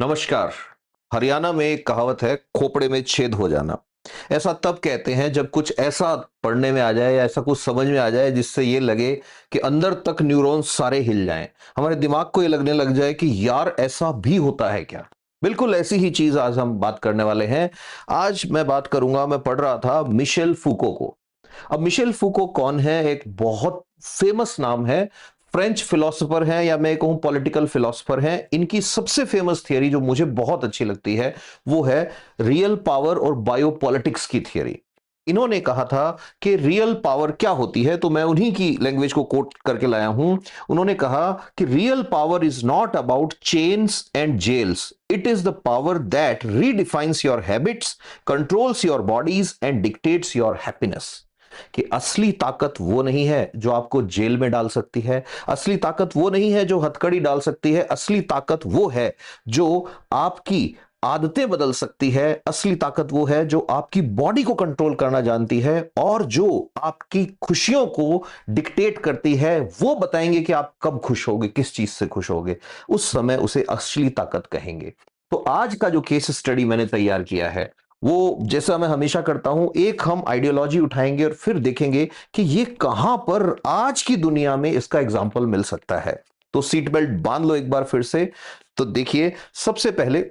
नमस्कार। हरियाणा में एक कहावत है, खोपड़े में छेद हो जाना। ऐसा तब कहते हैं जब कुछ ऐसा पढ़ने में आ जाए या ऐसा कुछ समझ में आ जाए जिससे ये लगे कि अंदर तक न्यूरॉन्स सारे हिल जाएं। हमारे दिमाग को ये लगने लग जाए कि यार ऐसा भी होता है क्या। बिल्कुल ऐसी ही चीज आज हम बात करने वाले हैं। आज मैं बात करूंगा, मैं पढ़ रहा था मिशेल फूको को। अब मिशेल फूको कौन है? एक बहुत फेमस नाम है। फ्रेंच फिलोसोफर हैं या मैं कहूं पॉलिटिकल फिलोसोफर हैं। इनकी सबसे फेमस थियरी जो मुझे बहुत अच्छी लगती है वो है रियल पावर और बायोपॉलिटिक्स की थियरी। इन्होंने कहा था कि रियल पावर क्या होती है, तो मैं उन्हीं की लैंग्वेज को कोट करके लाया हूं। उन्होंने कहा कि real power is not about chains and jails, it is the power that redefines your habits, controls your bodies and dictates your happiness. कि असली ताकत वो नहीं है जो आपको जेल में डाल सकती है, असली ताकत वो नहीं है जो हथकड़ी डाल सकती है, असली ताकत वो है जो आपकी आदतें बदल सकती है, असली ताकत वो है जो आपकी बॉडी को कंट्रोल करना जानती है और जो आपकी खुशियों को डिक्टेट करती है। वो बताएंगे कि आप कब खुश होगे, किस चीज से खुश होगे, उस समय उसे असली ताकत कहेंगे। तो आज का जो केस स्टडी मैंने तैयार किया है वो, जैसा मैं हमेशा करता हूं, एक हम आइडियोलॉजी उठाएंगे और फिर देखेंगे कि ये कहां पर आज की दुनिया में इसका एग्जाम्पल मिल सकता है। तो सीट बेल्ट बांध लो एक बार फिर से। तो देखिए, सबसे पहले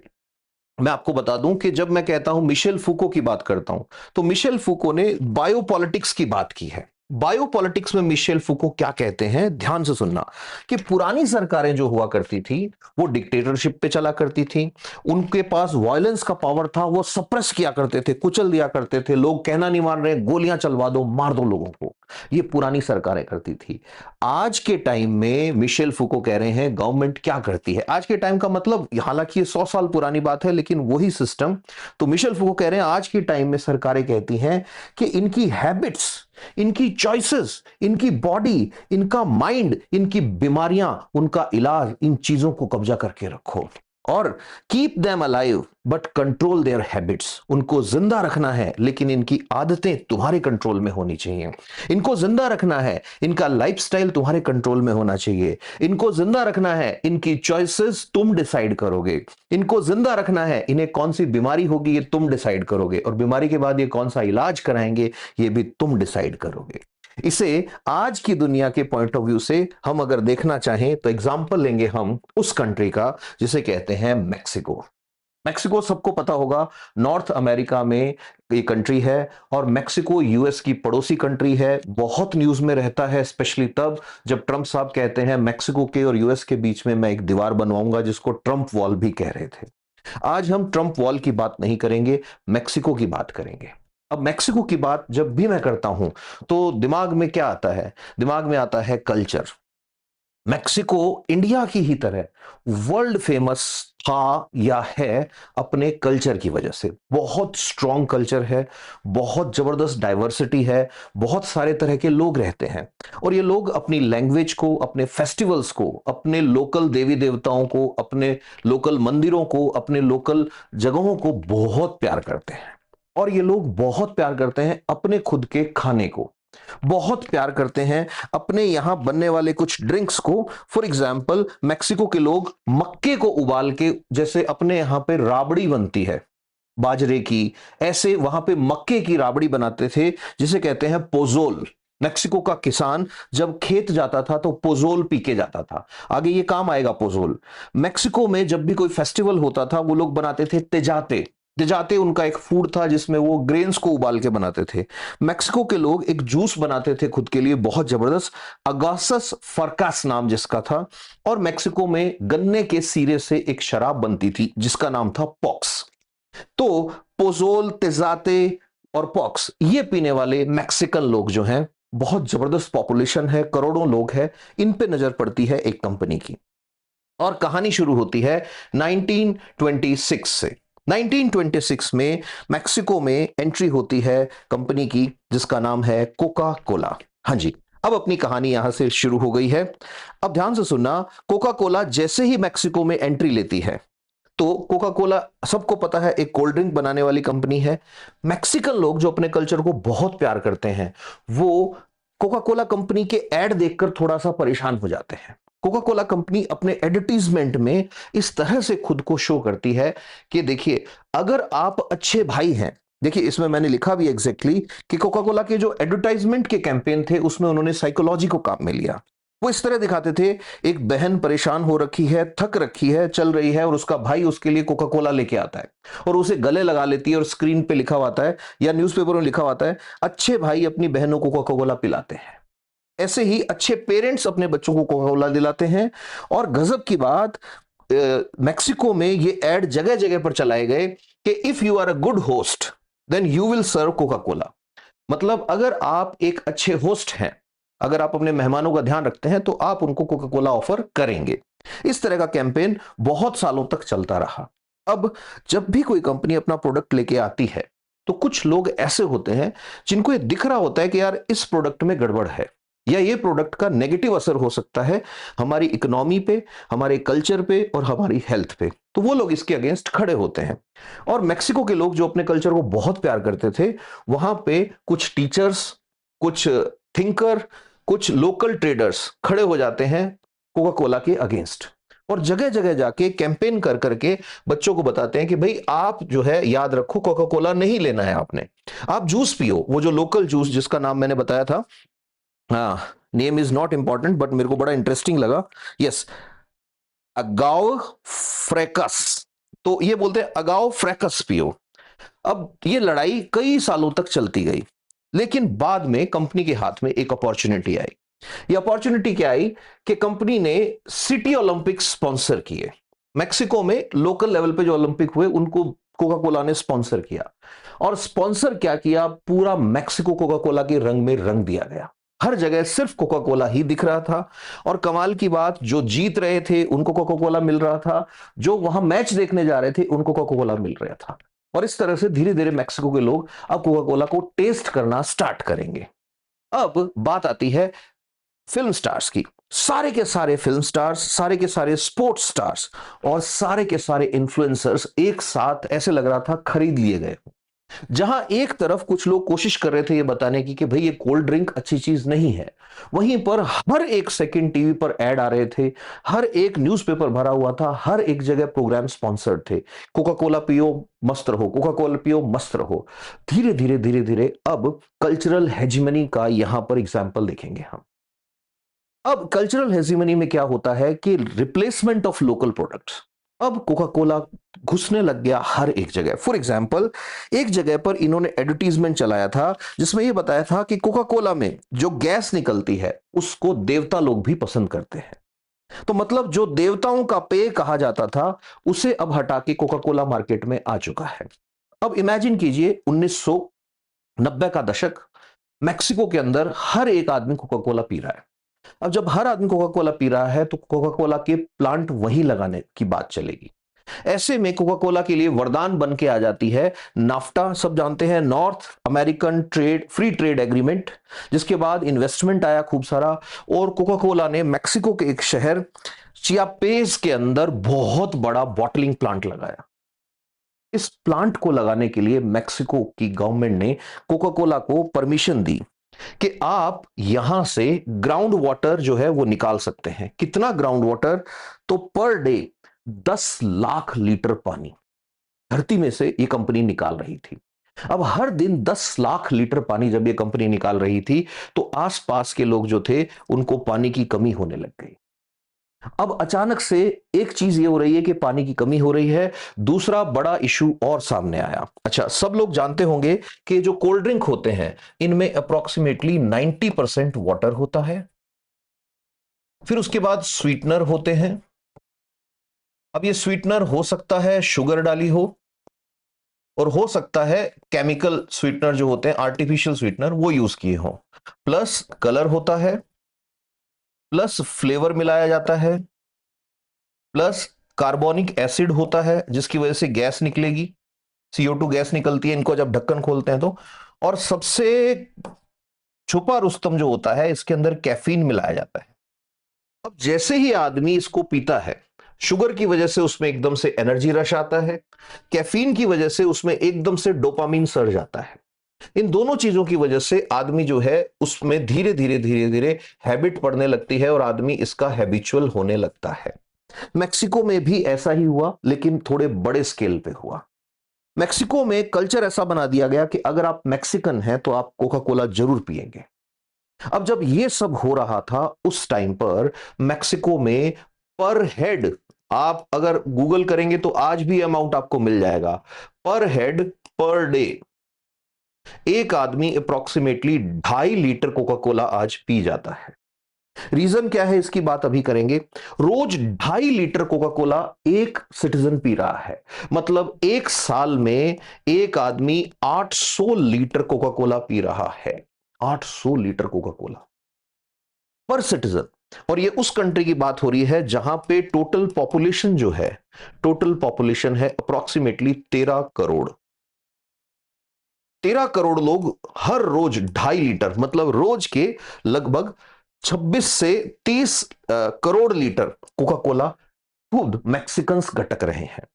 मैं आपको बता दूं कि जब मैं कहता हूं मिशेल फूको की बात करता हूं, तो मिशेल फूको ने बायोपॉलिटिक्स की बात की है। बायोपॉलिटिक्स में मिशेल फूको क्या कहते हैं, ध्यान से सुनना। कि पुरानी सरकारें जो हुआ करती थी वो डिक्टेटरशिप पे चला करती थी। उनके पास वायलेंस का पावर था, वो सप्रेस किया करते थे, कुचल दिया करते थे। लोग कहना नहीं मान रहे, गोलियां चलवा दो, मार दो लोगों को। ये पुरानी सरकारें करती थी। आज के टाइम में मिशेल फूको कह रहे हैं गवर्नमेंट क्या करती है। आज के टाइम का मतलब, हालांकि ये 100 साल पुरानी बात है लेकिन वही सिस्टम। तो मिशेल फूको कह रहे हैं आज के टाइम में सरकारें कहती हैं कि इनकी हैबिट्स, इनकी चॉइसेस, इनकी बॉडी, इनका माइंड, इनकी बीमारियां, उनका इलाज, इन चीजों को कब्जा करके रखो और keep them alive but control their habits. उनको जिंदा रखना है लेकिन इनकी आदतें तुम्हारे कंट्रोल में होनी चाहिए। इनको जिंदा रखना है, इनका लाइफस्टाइल तुम्हारे कंट्रोल में होना चाहिए। इनको जिंदा रखना है, इनकी चॉइसेस तुम डिसाइड करोगे। इनको जिंदा रखना है, इन्हें कौन सी बीमारी होगी ये तुम डिसाइड करोगे, और बीमारी के बाद ये कौन सा इलाज कराएंगे ये भी तुम डिसाइड करोगे। इसे आज की दुनिया के पॉइंट ऑफ व्यू से हम अगर देखना चाहें तो एग्जांपल लेंगे हम उस कंट्री का जिसे कहते हैं मैक्सिको। मैक्सिको सबको पता होगा, नॉर्थ अमेरिका में ये कंट्री है और मैक्सिको यूएस की पड़ोसी कंट्री है। बहुत न्यूज में रहता है, स्पेशली तब जब ट्रंप साहब कहते हैं मैक्सिको के और यूएस के बीच में मैं एक दीवार बनवाऊंगा, जिसको ट्रंप वॉल भी कह रहे थे। आज हम ट्रंप वॉल की बात नहीं करेंगे, मैक्सिको की बात करेंगे। अब मैक्सिको की बात जब भी मैं करता हूं तो दिमाग में क्या आता है? दिमाग में आता है कल्चर। मैक्सिको इंडिया की ही तरह वर्ल्ड फेमस था या है अपने कल्चर की वजह से। बहुत स्ट्रॉन्ग कल्चर है, बहुत जबरदस्त डाइवर्सिटी है, बहुत सारे तरह के लोग रहते हैं। और ये लोग अपनी लैंग्वेज को, अपने फेस्टिवल्स को, अपने लोकल देवी देवताओं को, अपने लोकल मंदिरों को, अपने लोकल जगहों को बहुत प्यार करते हैं। और ये लोग बहुत प्यार करते हैं अपने खुद के खाने को, बहुत प्यार करते हैं अपने यहां बनने वाले कुछ ड्रिंक्स को। फॉर एग्जाम्पल, मैक्सिको के लोग मक्के को उबाल के, जैसे अपने यहां पे राबड़ी बनती है बाजरे की, ऐसे वहां पे मक्के की राबड़ी बनाते थे जिसे कहते हैं पोजोल। मैक्सिको का किसान जब खेत जाता था तो पोजोल पी के जाता था। आगे ये काम आएगा पोजोल। मैक्सिको में जब भी कोई फेस्टिवल होता था वो लोग बनाते थे तेजाते। तेजाते उनका एक फूड था जिसमें वो ग्रेन्स को उबाल के बनाते थे। मैक्सिको के लोग एक जूस बनाते थे खुद के लिए, बहुत जबरदस्त, अगासस फरकास नाम जिसका था। और मैक्सिको में गन्ने के सीरे से एक शराब बनती थी जिसका नाम था पॉक्स। तो पोजोल, तेजाते और पॉक्स, ये पीने वाले मैक्सिकन लोग जो हैं, बहुत जबरदस्त पॉपुलेशन है, करोड़ों लोग हैं। इन पे नजर पड़ती है एक कंपनी की और कहानी शुरू होती है 1926 से। 1926 में मैक्सिको में एंट्री होती है कंपनी की जिसका नाम है कोका कोला। हाँ जी, अब अपनी कहानी यहां से शुरू हो गई है। अब ध्यान से सुनना। कोका कोला जैसे ही मैक्सिको में एंट्री लेती है, तो कोका कोला सबको पता है एक कोल्ड ड्रिंक बनाने वाली कंपनी है। मैक्सिकन लोग जो अपने कल्चर को बहुत प्यार करते हैं वो कोका कोला कंपनी के ऐड देखकर थोड़ा सा परेशान हो जाते हैं। कोका कोला कंपनी अपने एडवर्टीजमेंट में इस तरह से खुद को शो करती है कि देखिए, अगर आप अच्छे भाई हैं, देखिए इसमें मैंने लिखा भी एग्जैक्टली कि कोका कोला के जो एडवर्टाइजमेंट के कैंपेन थे उसमें उन्होंने साइकोलॉजी को काम में लिया। वो इस तरह दिखाते थे, एक बहन परेशान हो रखी है, थक रखी है, चल रही है, और उसका भाई उसके लिए कोका कोला लेके आता है और उसे गले लगा लेती है, और स्क्रीन पे लिखा हुआ आता है या न्यूज़पेपर में लिखा हुआ आता है, अच्छे भाई अपनी बहनों को कोका कोला पिलाते हैं। ऐसे ही अच्छे पेरेंट्स अपने बच्चों को कोका कोला दिलाते हैं। और गजब की बात, मेक्सिको में ये एड जगह जगह पर चलाए गए कि if you are a good host then you will serve Coca Cola. मतलब अगर आप एक अच्छे होस्ट हैं, अगर आप अपने मेहमानों का ध्यान रखते हैं, तो आप उनको कोका कोला ऑफर करेंगे। इस तरह का कैंपेन बहुत सालों तक चलता रहा। अब जब भी कोई कंपनी अपना प्रोडक्ट लेके आती है, तो कुछ लोग ऐसे होते हैं जिनको ये दिख रहा होता है कि यार इस प्रोडक्ट में गड़बड़ है, या ये प्रोडक्ट का नेगेटिव असर हो सकता है हमारी इकोनॉमी पे, हमारे कल्चर पे और हमारी हेल्थ पे। तो वो लोग इसके अगेंस्ट खड़े होते हैं। और मेक्सिको के लोग जो अपने कल्चर को बहुत प्यार करते थे, वहां पे कुछ टीचर्स, कुछ थिंकर, कुछ लोकल ट्रेडर्स खड़े हो जाते हैं कोका कोला के अगेंस्ट, और जगह जगह जाके कैंपेन कर करके बच्चों को बताते हैं कि भाई आप जो है याद रखो, कोका कोला नहीं लेना है आपने, आप जूस पियो, वो जो लोकल जूस जिसका नाम मैंने बताया था, हाँ, name is not important but मेरे को बड़ा इंटरेस्टिंग लगा। यस, अगाओ फ्रेकस। तो ये बोलते हैं अगाओ फ्रेकस पियो। अब ये लड़ाई कई सालों तक चलती गई, लेकिन बाद में कंपनी के हाथ में एक अपॉर्चुनिटी आई। ये अपॉर्चुनिटी क्या आई कि कंपनी ने सिटी ओलंपिक्स स्पॉन्सर किए। मेक्सिको में लोकल लेवल पे जो ओलंपिक हुए उनको कोका कोला ने स्पॉन्सर किया। और स्पॉन्सर क्या किया, पूरा मेक्सिको कोका कोला के रंग में रंग दिया गया। हर जगह सिर्फ कोका कोला ही दिख रहा था। और कमाल की बात, जो जीत रहे थे उनको कोका कोला मिल रहा था, जो वहां मैच देखने जा रहे थे उनको कोका कोला मिल रहा था। और इस तरह से धीरे धीरे मेक्सिको के लोग अब कोका कोला को टेस्ट करना स्टार्ट करेंगे। अब बात आती है फिल्म स्टार्स की। सारे के सारे फिल्म स्टार्स, सारे के सारे स्पोर्ट्स स्टार्स और सारे के सारे इन्फ्लुएंसर्स एक साथ ऐसे लग रहा था खरीद लिए गए। जहां एक तरफ कुछ लोग कोशिश कर रहे थे ये बताने की कि भाई ये कोल्ड ड्रिंक अच्छी चीज नहीं है, वहीं पर हर एक सेकंड टीवी पर ऐड आ रहे थे, हर एक न्यूज़पेपर भरा हुआ था, हर एक जगह प्रोग्राम स्पॉन्सर्ड थे, कोका कोला पियो मस्त रहो, कोका कोला पियो मस्त रहो। धीरे धीरे धीरे धीरे अब कल्चरल हेजिमनी का यहां पर एग्जाम्पल देखेंगे हम। अब कल्चरल हेजिमनी में क्या होता है कि रिप्लेसमेंट ऑफ लोकल प्रोडक्ट्स। अब कोका कोला घुसने लग गया हर एक जगह। फॉर एग्जाम्पल, एक जगह पर इन्होंने एडवर्टीजमेंट चलाया था जिसमें यह बताया था कि कोका कोला में जो गैस निकलती है उसको देवता लोग भी पसंद करते हैं। तो मतलब जो देवताओं का पेय कहा जाता था उसे अब हटा के कोका कोला मार्केट में आ चुका है। अब इमेजिन कीजिए 1990 का दशक, मैक्सिको के अंदर हर एक आदमी कोका कोला पी रहा है। अब जब हर आदमी कोका कोला पी रहा है तो कोका कोला के प्लांट वहीं लगाने की बात चलेगी। ऐसे में कोका कोला के लिए वरदान बन के आ जाती है नाफ्टा, सब जानते हैं, north American trade free trade agreement. जिसके बाद इन्वेस्टमेंट आया खूब सारा, और कोका कोला ने मेक्सिको के एक शहर चियापेज के अंदर बहुत बड़ा बॉटलिंग प्लांट लगाया। इस प्लांट को लगाने के लिए मेक्सिको की गवर्नमेंट ने कोका कोला को परमिशन दी कि आप यहां से ग्राउंड वाटर जो है वो निकाल सकते हैं। कितना ग्राउंड वाटर, तो पर डे 10 लाख लीटर पानी धरती में से ये कंपनी निकाल रही थी। अब हर दिन 10 लाख लीटर पानी जब ये कंपनी निकाल रही थी तो आसपास के लोग जो थे उनको पानी की कमी होने लग गई। अब अचानक से एक चीज ये हो रही है कि पानी की कमी हो रही है, दूसरा बड़ा इशू और सामने आया। अच्छा, सब लोग जानते होंगे कि जो कोल्ड ड्रिंक होते हैं इनमें अप्रोक्सीमेटली 90% वाटर होता है। फिर उसके बाद स्वीटनर होते हैं। अब ये स्वीटनर हो सकता है शुगर डाली हो, और हो सकता है केमिकल स्वीटनर जो होते हैं, आर्टिफिशियल स्वीटनर, वो यूज किए हो। प्लस कलर होता है, प्लस फ्लेवर मिलाया जाता है, प्लस कार्बोनिक एसिड होता है जिसकी वजह से गैस निकलेगी, CO2 गैस निकलती है इनको जब ढक्कन खोलते हैं तो। और सबसे छुपा रुस्तम जो होता है, इसके अंदर कैफीन मिलाया जाता है। अब जैसे ही आदमी इसको पीता है, शुगर की वजह से उसमें एकदम से एनर्जी रश आता है, कैफीन की वजह से उसमें एकदम से डोपामीन सर्ज आता है। इन दोनों चीजों की वजह से आदमी जो है उसमें धीरे धीरे धीरे धीरे हैबिट पड़ने लगती है और आदमी इसका हैबिचुअल होने लगता है। मेक्सिको में भी ऐसा ही हुआ, लेकिन थोड़े बड़े स्केल पे हुआ। मेक्सिको में कल्चर ऐसा बना दिया गया कि अगर आप मैक्सिकन हैं तो आप कोका कोला जरूर पिएंगे। अब जब ये सब हो रहा था उस टाइम पर मेक्सिको में पर हेड, आप अगर गूगल करेंगे तो आज भी अमाउंट आपको मिल जाएगा, पर हेड पर डे एक आदमी अप्रोक्सीमेटली 2.5 लीटर कोका कोला आज पी जाता है। रीजन क्या है इसकी बात अभी करेंगे। रोज 2.5 लीटर कोका कोला एक सिटीजन पी रहा है, मतलब एक साल में एक आदमी 800 लीटर कोका कोला पी रहा है। 800 लीटर कोका कोला पर सिटीजन। और ये उस कंट्री की बात हो रही है जहां पे टोटल पॉपुलेशन है अप्रोक्सीमेटली 13 करोड़। 13 करोड़ लोग हर रोज 2.5 लीटर, मतलब रोज के लगभग 26 से 30 करोड़ लीटर कोका कोला खुद मैक्सिकन्स गटक रहे हैं।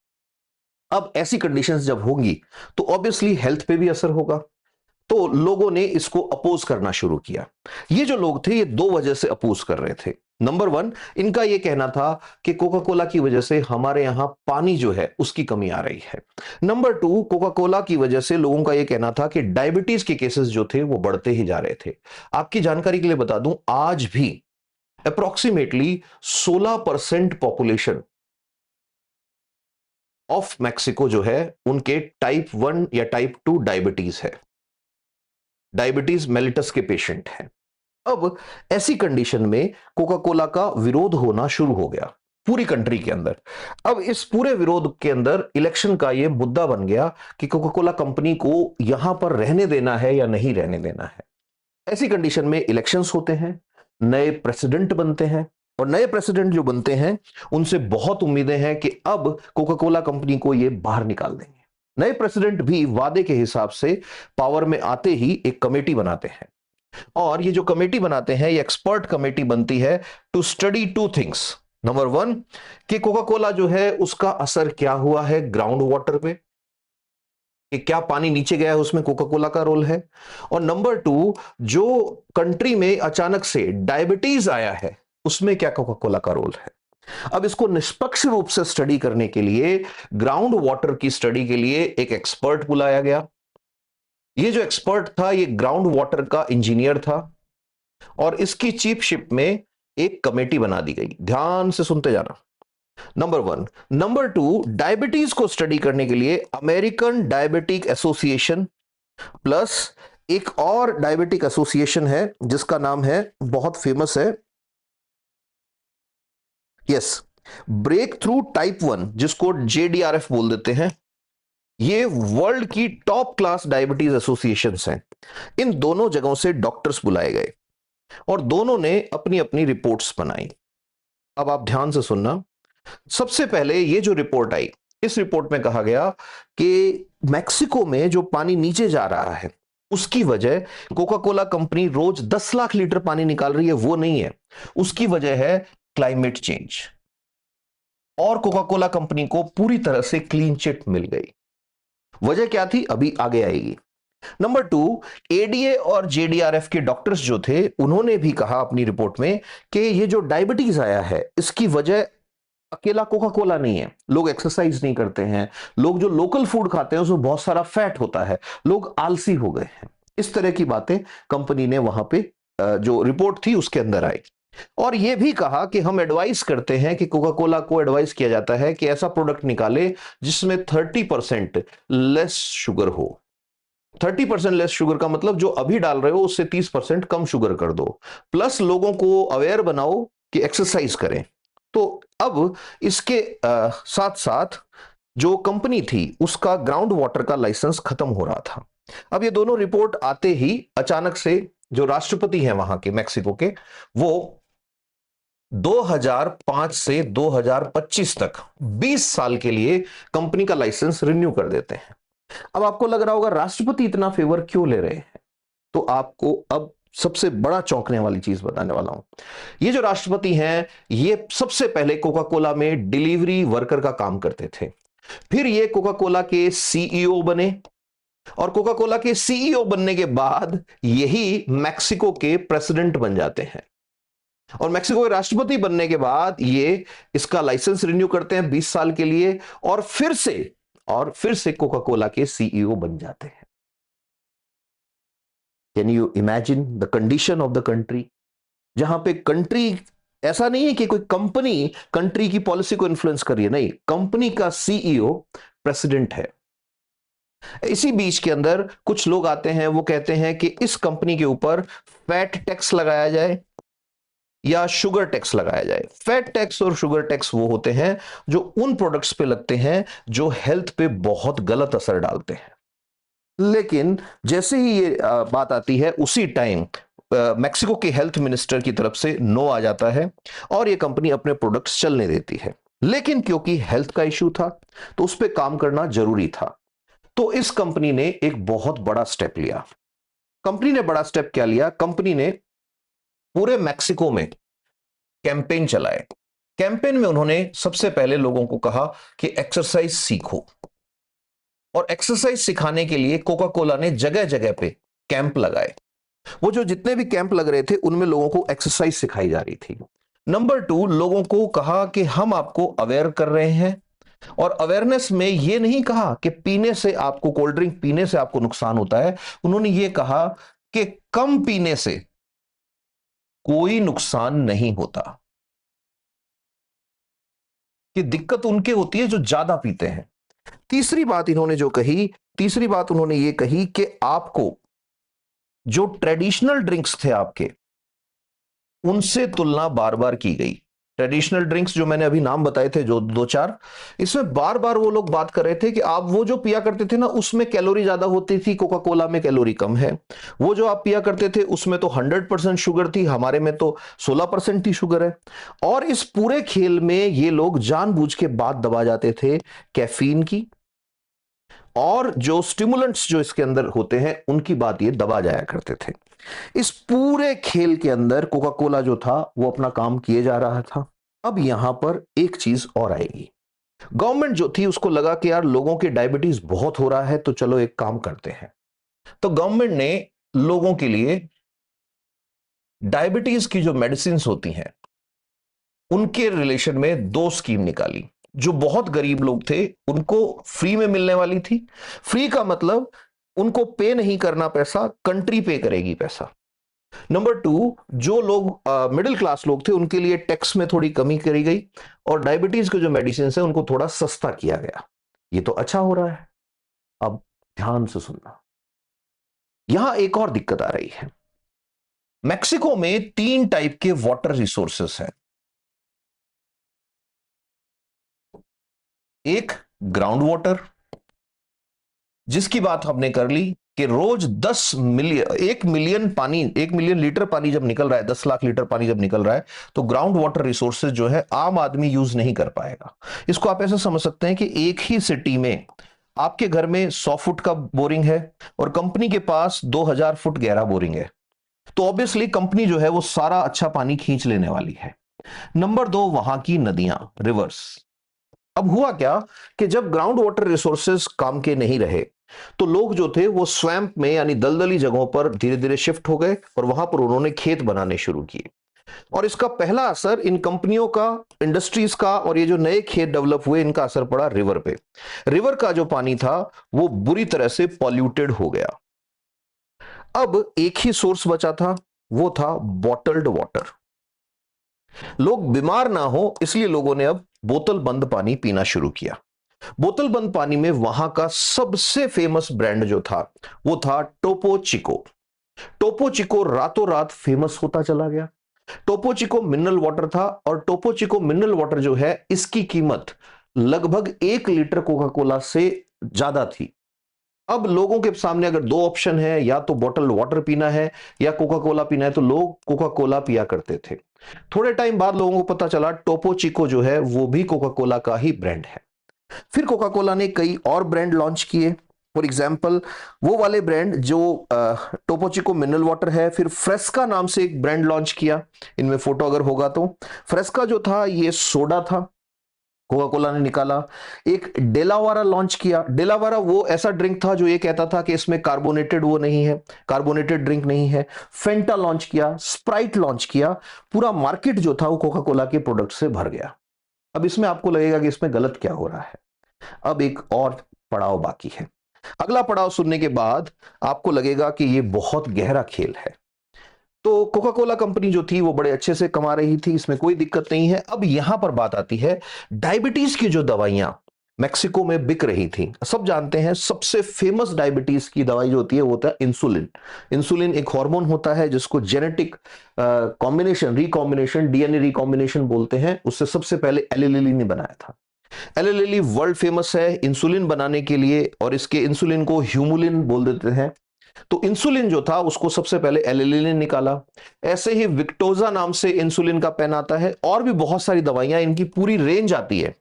अब ऐसी कंडीशंस जब होंगी तो ऑब्वियसली हेल्थ पे भी असर होगा, तो लोगों ने इसको अपोज करना शुरू किया। ये जो लोग थे ये दो वजह से अपोज कर रहे थे। नंबर वन, इनका यह कहना था कि कोका कोला की वजह से हमारे यहां पानी जो है उसकी कमी आ रही है। नंबर टू, कोका कोला की वजह से लोगों का यह कहना था कि डायबिटीज के केसेस जो थे वो बढ़ते ही जा रहे थे। आपकी जानकारी के लिए बता दूं, आज भी अप्रोक्सीमेटली 16% पॉपुलेशन ऑफ मैक्सिको जो है उनके टाइप 1 या टाइप 2 डायबिटीज है, डायबिटीज मेलिटस के पेशेंट हैं। अब ऐसी कंडीशन में कोका कोला का विरोध होना शुरू हो गया पूरी कंट्री के अंदर। अब इस पूरे विरोध के अंदर इलेक्शन का यह मुद्दा बन गया कि कोका कोला कंपनी को यहां पर रहने देना है या नहीं रहने देना है। ऐसी कंडीशन में इलेक्शंस होते हैं, नए प्रेसिडेंट बनते हैं, और नए प्रेसिडेंट जो बनते हैं उनसे बहुत उम्मीदें हैं कि अब कोका कोला कंपनी को ये बाहर निकाल देंगे। नए प्रेसिडेंट भी वादे के हिसाब से पावर में आते ही एक कमेटी बनाते हैं, और ये जो कमेटी बनाते हैं ये एक्सपर्ट कमेटी बनती है to study two things. Number one, कि कोका कोला जो है उसका असर क्या हुआ है ग्राउंड वाटर पे, कि क्या पानी नीचे गया है उसमें कोका कोला का रोल है। और नंबर टू, जो कंट्री में अचानक से डायबिटीज आया है उसमें क्या कोका कोला का रोल है। अब इसको निष्पक्ष रूप से स्टडी करने के लिए, ग्राउंड वाटर की स्टडी के लिए एक एक्सपर्ट बुलाया गया। ये जो एक्सपर्ट था ये ग्राउंड वाटर का इंजीनियर था, और इसकी चीफशिप में एक कमेटी बना दी गई। ध्यान से सुनते जाना। Number one. Number two, diabetes को स्टडी करने के लिए अमेरिकन डायबिटिक एसोसिएशन प्लस एक और डायबिटिक एसोसिएशन है जिसका नाम है, बहुत फेमस है, यस, ब्रेक थ्रू टाइप 1, जिसको JDRF बोल देते हैं। ये वर्ल्ड की टॉप क्लास डायबिटीज एसोसिएशंस हैं। इन दोनों जगहों से डॉक्टर्स बुलाए गए और दोनों ने अपनी अपनी रिपोर्ट्स बनाई। अब आप ध्यान से सुनना। सबसे पहले ये जो रिपोर्ट आई, इस रिपोर्ट में कहा गया कि मैक्सिको में जो पानी नीचे जा रहा है उसकी वजह कोका कोला कंपनी रोज 10 लाख लीटर पानी निकाल रही है वो नहीं है, उसकी वजह है क्लाइमेट चेंज। और कोका कोला कंपनी को पूरी तरह से क्लीन चिट मिल गई। वजह क्या थी अभी आगे आएगी। नंबर टू, ADA और JDRF के डॉक्टर्स जो थे उन्होंने भी कहा अपनी रिपोर्ट में कि ये जो डायबिटीज आया है इसकी वजह अकेला कोका कोला नहीं है। लोग एक्सरसाइज नहीं करते हैं, लोग जो लोकल फूड खाते हैं उसमें बहुत सारा फैट होता है, लोग आलसी हो गए हैं। इस तरह की बातें कंपनी ने वहां पे जो रिपोर्ट थी उसके अंदर आई। और यह भी कहा कि हम एडवाइस करते हैं कि कोका कोला को एडवाइस किया जाता है कि ऐसा प्रोडक्ट निकाले जिसमें 30% लेस शुगर हो। 30% लेस शुगर का मतलब जो अभी डाल रहे हो उससे 30% कम शुगर कर दो, प्लस लोगों को अवेयर बनाओ कि एक्सरसाइज करें। तो अब इसके साथ साथ जो कंपनी थी उसका ग्राउंड वाटर का लाइसेंस खत्म हो रहा था। अब ये दोनों रिपोर्ट आते ही अचानक से जो राष्ट्रपति हैं वहां के मैक्सिको के, वो 2005 से 2025 तक 20 साल के लिए कंपनी का लाइसेंस रिन्यू कर देते हैं। अब आपको लग रहा होगा राष्ट्रपति इतना फेवर क्यों ले रहे हैं, तो आपको अब सबसे बड़ा चौंकने वाली चीज बताने वाला हूं। ये जो राष्ट्रपति हैं ये सबसे पहले कोका कोला में डिलीवरी वर्कर का काम करते थे, फिर ये कोका कोला के CEO बने, और कोका कोला के सीईओ बनने के बाद यही मैक्सिको के प्रेसिडेंट बन जाते हैं। और मैक्सिको के राष्ट्रपति बनने के बाद ये इसका लाइसेंस रिन्यू करते हैं 20 साल के लिए, और फिर से कोका कोला के सीईओ बन जाते हैं। Can you imagine the condition of the country, जहां पे कंट्री ऐसा नहीं है कि कोई कंपनी कंट्री की पॉलिसी को इन्फ्लुएंस कर रही है, नहीं, कंपनी का सीईओ प्रेसिडेंट है। इसी बीच के अंदर कुछ लोग आते हैं, वो कहते हैं कि इस कंपनी के ऊपर फैट टैक्स लगाया जाए या शुगर टैक्स लगाया जाए। फैट टैक्स और शुगर टैक्स वो होते हैं जो उन प्रोडक्ट्स पे लगते हैं जो हेल्थ पे बहुत गलत असर डालते हैं। लेकिन जैसे ही ये बात आती है, उसी टाइम मैक्सिको के हेल्थ मिनिस्टर की तरफ से नो आ जाता है और ये कंपनी अपने प्रोडक्ट्स चलने देती है। लेकिन क्योंकि हेल्थ का इशू था तो उस पर काम करना जरूरी था, तो इस कंपनी ने एक बहुत बड़ा स्टेप लिया। कंपनी ने बड़ा स्टेप क्या लिया? कंपनी ने पूरे मैक्सिको में कैंपेन चलाए। कैंपेन में उन्होंने सबसे पहले लोगों को कहा कि एक्सरसाइज सीखो, और एक्सरसाइज सिखाने के लिए कोका कोला ने जगह जगह पे कैंप लगाए। वो जो जितने भी कैंप लग रहे थे उनमें लोगों को एक्सरसाइज सिखाई जा रही थी। नंबर 2, लोगों को कहा कि हम आपको अवेयर कर रहे हैं, और अवेयरनेस में ये नहीं कहा कि पीने से आपको, कोल्ड ड्रिंक पीने से आपको नुकसान होता है। उन्होंने ये कहा कि कम पीने से कोई नुकसान नहीं होता, कि दिक्कत उनके होती है जो ज्यादा पीते हैं। तीसरी बात उन्होंने ये कही कि आपको जो ट्रेडिशनल ड्रिंक्स थे आपके, उनसे तुलना बार बार की गई। ट्रेडिशनल ड्रिंक्स जो मैंने अभी नाम बताए थे, जो 2-4, इसमें बार बार वो लोग बात कर रहे थे कि आप वो जो पिया करते थे ना, उसमें कैलोरी ज्यादा होती थी, कोका कोला में कैलोरी कम है। वो जो आप पिया करते थे उसमें तो 100% शुगर थी, हमारे में तो 16% ही शुगर है। और इस पूरे खेल में ये लोग जानबूझ के बात दबा जाते थे कैफीन की, और जो स्टिमुलेंट्स जो इसके अंदर होते हैं उनकी बात ये दबा जाया करते थे। इस पूरे खेल के अंदर कोका कोला जो था वो अपना काम किए जा रहा था। अब यहां पर एक चीज और आएगी। गवर्नमेंट जो थी उसको लगा कि यार लोगों के डायबिटीज बहुत हो रहा है, तो चलो एक काम करते हैं। तो गवर्नमेंट ने लोगों के लिए डायबिटीज की जो मेडिसिन होती हैं उनके रिलेशन में 2 स्कीम निकाली। जो बहुत गरीब लोग थे उनको फ्री में मिलने वाली थी। फ्री का मतलब उनको पे नहीं करना पैसा, कंट्री पे करेगी पैसा। नंबर 2, जो लोग मिडिल क्लास लोग थे उनके लिए टैक्स में थोड़ी कमी करी गई, और डायबिटीज के जो मेडिसिन है उनको थोड़ा सस्ता किया गया। ये तो अच्छा हो रहा है। अब ध्यान से सुनना, यहां एक और दिक्कत आ रही है। मैक्सिको में 3 टाइप के वाटर रिसोर्सेस हैं। एक ग्राउंड वाटर, जिसकी बात हमने कर ली कि रोज 1 मिलियन लीटर पानी जब निकल रहा है, 10 लाख लीटर पानी जब निकल रहा है, तो ग्राउंड वाटर रिसोर्सेज जो है आम आदमी यूज नहीं कर पाएगा। इसको आप ऐसे समझ सकते हैं कि एक ही सिटी में आपके घर में 100 फुट का बोरिंग है और कंपनी के पास 2000 फुट गहरा बोरिंग है, तो ऑब्वियसली कंपनी जो है वो सारा अच्छा पानी खींच लेने वाली है। नंबर 2, वहां की नदियां, रिवर्स। अब हुआ क्या कि जब ग्राउंड वाटर रिसोर्सेज काम के नहीं रहे, तो लोग जो थे वो स्वैम्प में यानी दलदली जगहों पर धीरे धीरे शिफ्ट हो गए, और वहां पर उन्होंने खेत बनाने शुरू किए। और इसका पहला असर इन कंपनियों का, इंडस्ट्रीज का, और ये जो नए खेत डेवलप हुए इनका असर पड़ा रिवर पे। रिवर का जो पानी था वो बुरी तरह से पॉल्यूटेड हो गया। अब एक ही सोर्स बचा था, वो था बॉटल्ड वाटर। लोग बीमार ना हो इसलिए लोगों ने अब बोतल बंद पानी पीना शुरू किया। बोतल बंद पानी में वहां का सबसे फेमस ब्रांड जो था वो था टोपो चिको। टोपो चिको रातों रात फेमस होता चला गया। टोपो चिको मिनरल वाटर था, और टोपो चिको मिनरल वाटर जो है इसकी कीमत लगभग 1 लीटर कोका कोला से ज्यादा थी। अब लोगों के सामने अगर 2 ऑप्शन है, या तो बॉटल वाटर पीना है या कोका कोला पीना है, तो लोग कोका कोला पिया करते थे। थोड़े टाइम बाद लोगों को पता चला टोपो चिको जो है वो भी कोका कोला का ही ब्रांड है। फिर कोका कोला ने कई और ब्रांड लॉन्च किए। फॉर एग्जाम्पल, वो वाले ब्रांड जो टोपो चिको मिनरल वाटर है, फिर फ्रेस्का नाम से एक ब्रांड लॉन्च किया। इनमें फोटो अगर होगा तो, फ्रेस्का जो था ये सोडा था, कोका कोला ने निकाला। एक डेलावारा लॉन्च किया। डेलावारा वो ऐसा ड्रिंक था जो ये कहता था कि इसमें कार्बोनेटेड वो नहीं है, कार्बोनेटेड ड्रिंक नहीं है। फेंटा लॉन्च किया, स्प्राइट लॉन्च किया। पूरा मार्केट जो था वो कोका कोला के प्रोडक्ट से भर गया। अब इसमें आपको लगेगा कि इसमें गलत क्या हो रहा है। अब एक और पड़ाव बाकी है। अगला पड़ाव सुनने के बाद आपको लगेगा कि ये बहुत गहरा खेल है। तो कोका कोला कंपनी जो थी वो बड़े अच्छे से कमा रही थी, इसमें कोई दिक्कत नहीं है। अब यहां पर बात आती है डायबिटीज की जो दवाइयां मेक्सिको में बिक रही थी। सब जानते हैं सबसे फेमस डायबिटीज की दवाई जो होती है वो होता है इंसुलिन। इंसुलिन एक हार्मोन होता है जिसको genetic combination, recombination, DNA recombination बोलते हैं। उससे सबसे पहले एली लिली ने बनाया था। एली लिली वर्ल्ड फेमस है इंसुलिन बनाने के लिए, और इसके इंसुलिन को ह्यूमुलिन बोल देते हैं। तो इंसुलिन जो था उसको सबसे पहले एली लिली ने निकाला। ऐसे ही विक्टोजा नाम से इंसुलिन का पेन आता है, और भी बहुत सारी दवाइयां, इनकी पूरी रेंज आती है।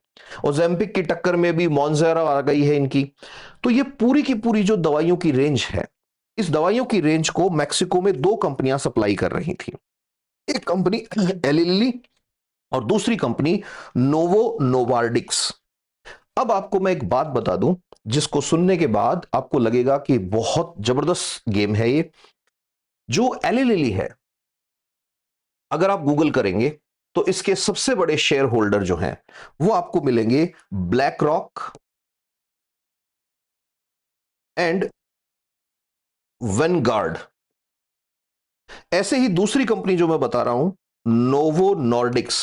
ओजेम्पिक की टक्कर में भी मॉन्जेरा आ गई है इनकी। तो ये पूरी की पूरी जो दवाइयों की रेंज है, इस दवाइयों की रेंज को मैक्सिको में दो कंपनियां सप्लाई कर रही थी। एक कंपनी एली लिली और दूसरी कंपनी नोवो नोवार्डिक्स। अब आपको मैं एक बात बता दूं जिसको सुनने के बाद आपको लगेगा कि बहुत जबरदस्त गेम है ये। जो एली लिली है, अगर आप गूगल करेंगे तो इसके सबसे बड़े शेयर होल्डर जो हैं वो आपको मिलेंगे ब्लैक रॉक एंड वेनगार्ड। ऐसे ही दूसरी कंपनी जो मैं बता रहा हूं, नोवो नॉर्डिक्स,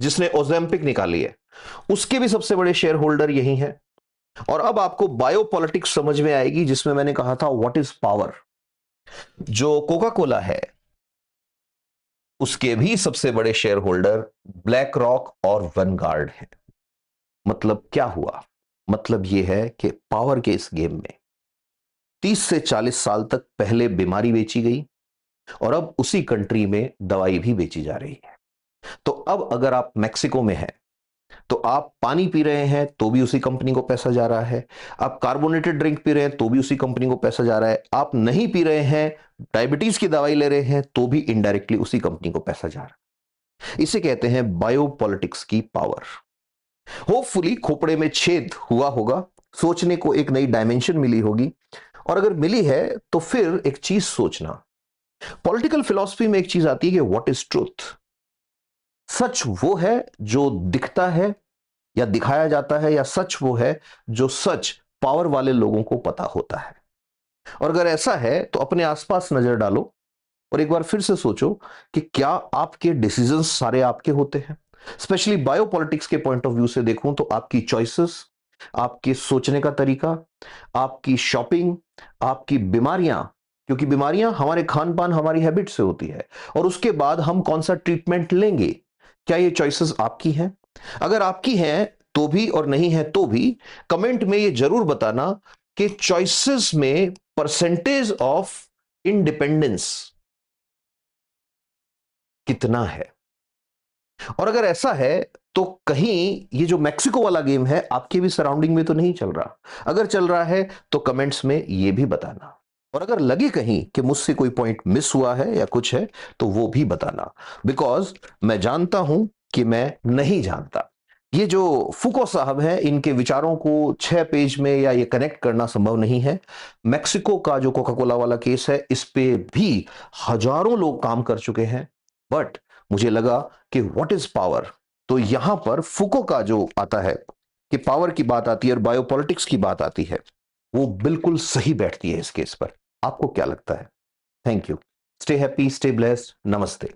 जिसने ओजेम्पिक निकाली है, उसके भी सबसे बड़े शेयर होल्डर यही हैं। और अब आपको बायोपॉलिटिक्स समझ में आएगी, जिसमें मैंने कहा था व्हाट इज पावर। जो कोका कोला है उसके भी सबसे बड़े शेयर होल्डर ब्लैक रॉक और वनगार्ड हैं। मतलब क्या हुआ? मतलब यह है कि पावर के इस गेम में 30 से 40 साल तक पहले बीमारी बेची गई, और अब उसी कंट्री में दवाई भी बेची जा रही है। तो अब अगर आप मैक्सिको में हैं तो आप पानी पी रहे हैं तो भी उसी कंपनी को पैसा जा रहा है। आप कार्बोनेटेड ड्रिंक पी रहे हैं तो भी उसी कंपनी को पैसा जा रहा है। आप नहीं पी रहे हैं, डायबिटीज की दवाई ले रहे हैं, तो भी इनडायरेक्टली उसी कंपनी को पैसा जा रहा है। इसे कहते हैं बायोपॉलिटिक्स की पावर। होपफुली खोपड़े में छेद हुआ होगा, सोचने को एक नई डायमेंशन मिली होगी। और अगर मिली है तो फिर एक चीज सोचना, पॉलिटिकल फिलॉसफी में एक चीज आती है कि व्हाट इज ट्रूथ। सच वो है जो दिखता है या दिखाया जाता है, या सच वो है जो सच पावर वाले लोगों को पता होता है। और अगर ऐसा है तो अपने आसपास नजर डालो और एक बार फिर से सोचो कि क्या आपके डिसीजंस सारे आपके होते हैं। स्पेशली बायोपॉलिटिक्स के पॉइंट ऑफ व्यू से देखूं तो आपकी चॉइसेस, आपके सोचने का तरीका, आपकी शॉपिंग, आपकी बीमारियां, क्योंकि बीमारियां हमारे खान पान, हमारी हैबिट से होती है, और उसके बाद हम कौन सा ट्रीटमेंट लेंगे, क्या ये चॉइसेस आपकी हैं? अगर आपकी हैं तो भी, और नहीं है तो भी, कमेंट में ये जरूर बताना कि चॉइसेस में परसेंटेज ऑफ इंडिपेंडेंस कितना है। और अगर ऐसा है तो कहीं ये जो मैक्सिको वाला गेम है आपके भी सराउंडिंग में तो नहीं चल रहा। अगर चल रहा है तो कमेंट्स में ये भी बताना। और अगर लगे कहीं कि मुझसे कोई पॉइंट मिस हुआ है या कुछ है तो वो भी बताना, बिकॉज मैं जानता हूं कि मैं नहीं जानता। ये जो फुको साहब हैं, इनके विचारों को 6 पेज में या ये कनेक्ट करना संभव नहीं है। मैक्सिको का जो कोका कोला वाला केस है, इस पे भी हजारों लोग काम कर चुके हैं। बट मुझे लगा कि व्हाट इज पावर, तो यहां पर फुको का जो आता है कि पावर की बात आती है और बायोपॉलिटिक्स की बात आती है, वो बिल्कुल सही बैठती है इस केस पर। आपको क्या लगता है? Thank you. Stay happy, stay blessed, नमस्ते।